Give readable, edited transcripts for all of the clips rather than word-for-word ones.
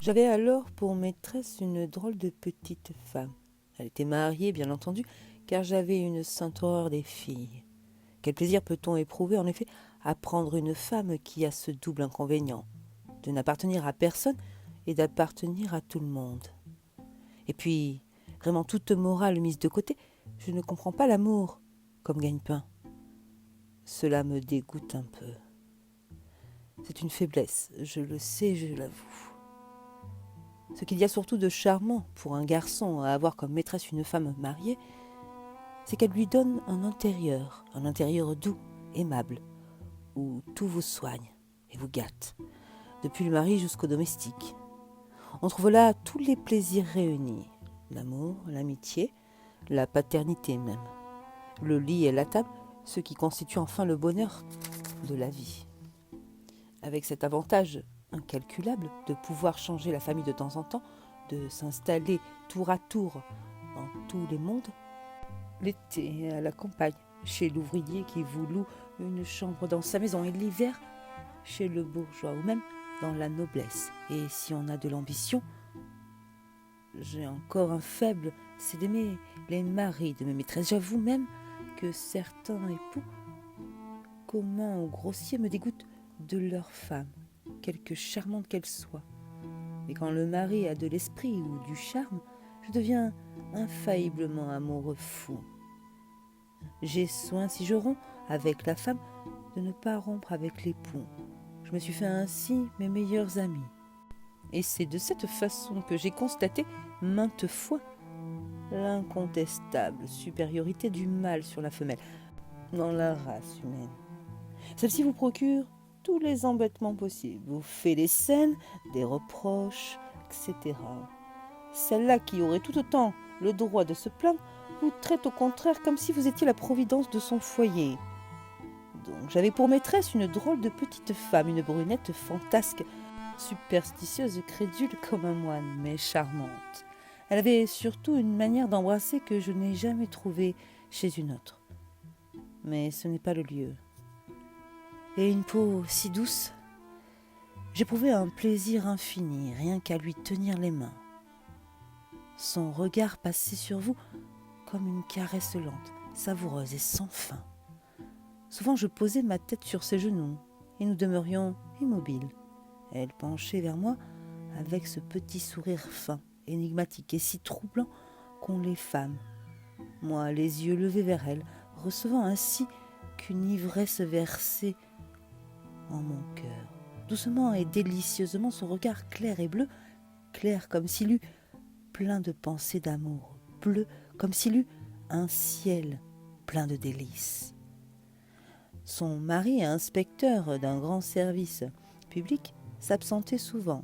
J'avais alors pour maîtresse une drôle de petite femme. Elle était mariée, bien entendu, car j'avais une sainte horreur des filles. Quel plaisir peut-on éprouver, en effet, à prendre une femme qui a ce double inconvénient, de n'appartenir à personne et d'appartenir à tout le monde. Et puis, vraiment toute morale mise de côté, je ne comprends pas l'amour comme gagne-pain. Cela me dégoûte un peu. C'est une faiblesse, je le sais, je l'avoue. Ce qu'il y a surtout de charmant pour un garçon à avoir comme maîtresse une femme mariée, c'est qu'elle lui donne un intérieur doux, aimable, où tout vous soigne et vous gâte, depuis le mari jusqu'au domestique. On trouve là tous les plaisirs réunis, l'amour, l'amitié, la paternité même, le lit et la table, ce qui constitue enfin le bonheur de la vie. Avec cet avantage incalculable de pouvoir changer la famille de temps en temps, de s'installer tour à tour dans tous les mondes, l'été à la campagne, chez l'ouvrier qui vous loue une chambre dans sa maison, et l'hiver chez le bourgeois, ou même dans la noblesse. Et si on a de l'ambition, j'ai encore un faible, c'est d'aimer les maris de mes maîtresses. J'avoue même que certains époux, communs ou grossiers, me dégoûtent de leurs femmes, quelque charmante qu'elles soient. Et quand le mari a de l'esprit ou du charme, je deviens infailliblement amoureux fou. J'ai soin, si je romps avec la femme, de ne pas rompre avec l'époux. Je me suis fait ainsi mes meilleurs amis. Et c'est de cette façon que j'ai constaté maintes fois l'incontestable supériorité du mâle sur la femelle dans la race humaine. Celle-ci vous procure tous les embêtements possibles, vous fait des scènes, des reproches, etc. Celle-là qui aurait tout autant le droit de se plaindre vous traite au contraire comme si vous étiez la providence de son foyer. Donc j'avais pour maîtresse une drôle de petite femme, une brunette fantasque, superstitieuse, crédule comme un moine, mais charmante. Elle avait surtout une manière d'embrasser que je n'ai jamais trouvée chez une autre. Mais ce n'est pas le lieu. Et une peau si douce. J'éprouvais un plaisir infini, rien qu'à lui tenir les mains. Son regard passait sur vous comme une caresse lente, savoureuse et sans fin. Souvent je posais ma tête sur ses genoux, et nous demeurions immobiles. Elle penchait vers moi avec ce petit sourire fin, énigmatique et si troublant qu'ont les femmes. Moi, les yeux levés vers elle, recevant ainsi qu'une ivresse versée en mon cœur. Doucement et délicieusement, son regard clair et bleu, clair comme s'il eût plein de pensées d'amour, bleu comme s'il eût un ciel plein de délices. Son mari, inspecteur d'un grand service public, s'absentait souvent,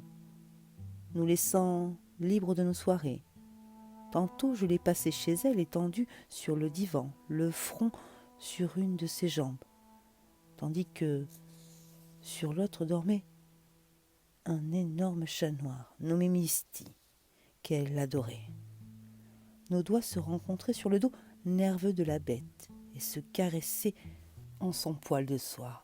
nous laissant libres de nos soirées. Tantôt je l'ai passé chez elle étendue sur le divan, le front sur une de ses jambes, tandis que sur l'autre dormait un énorme chat noir nommé Misty, qu'elle adorait. Nos doigts se rencontraient sur le dos nerveux de la bête et se caressaient en son poil de soie.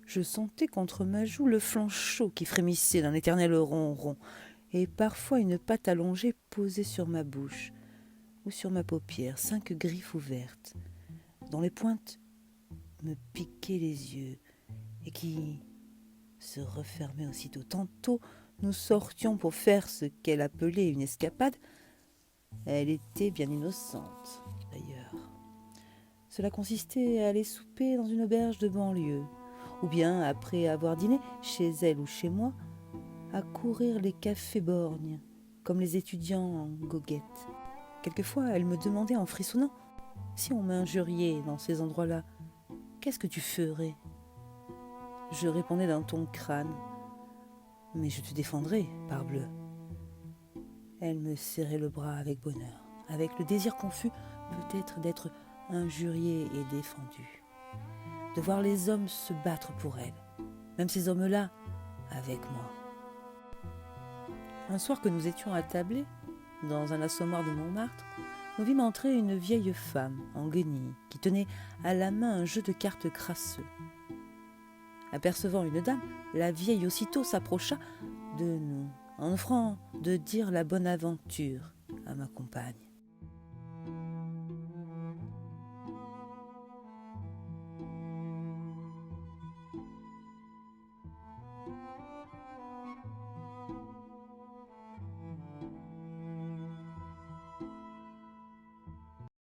Je sentais contre ma joue le flanc chaud qui frémissait d'un éternel ronron, et parfois une patte allongée posée sur ma bouche ou sur ma paupière, 5 griffes ouvertes, dont les pointes me piquaient les yeux et qui se refermaient aussitôt. Tantôt, nous sortions pour faire ce qu'elle appelait une escapade. Elle était bien innocente, d'ailleurs. Cela consistait à aller souper dans une auberge de banlieue, ou bien, après avoir dîné chez elle ou chez moi, à courir les cafés borgnes, comme les étudiants en goguette. Quelquefois, elle me demandait en frissonnant, si on m'injuriait dans ces endroits-là, qu'est-ce que tu ferais ? Je répondais d'un ton crâne, mais je te défendrai, parbleu. Elle me serrait le bras avec bonheur, avec le désir confus peut-être d'être injuriée et défendue, de voir les hommes se battre pour elle, même ces hommes-là avec moi. Un soir que nous étions attablés, dans un assommoir de Montmartre, nous vîmes entrer une vieille femme en guenilles qui tenait à la main un jeu de cartes crasseux. Apercevant une dame, la vieille aussitôt s'approcha de nous en offrant de dire la bonne aventure à ma compagne.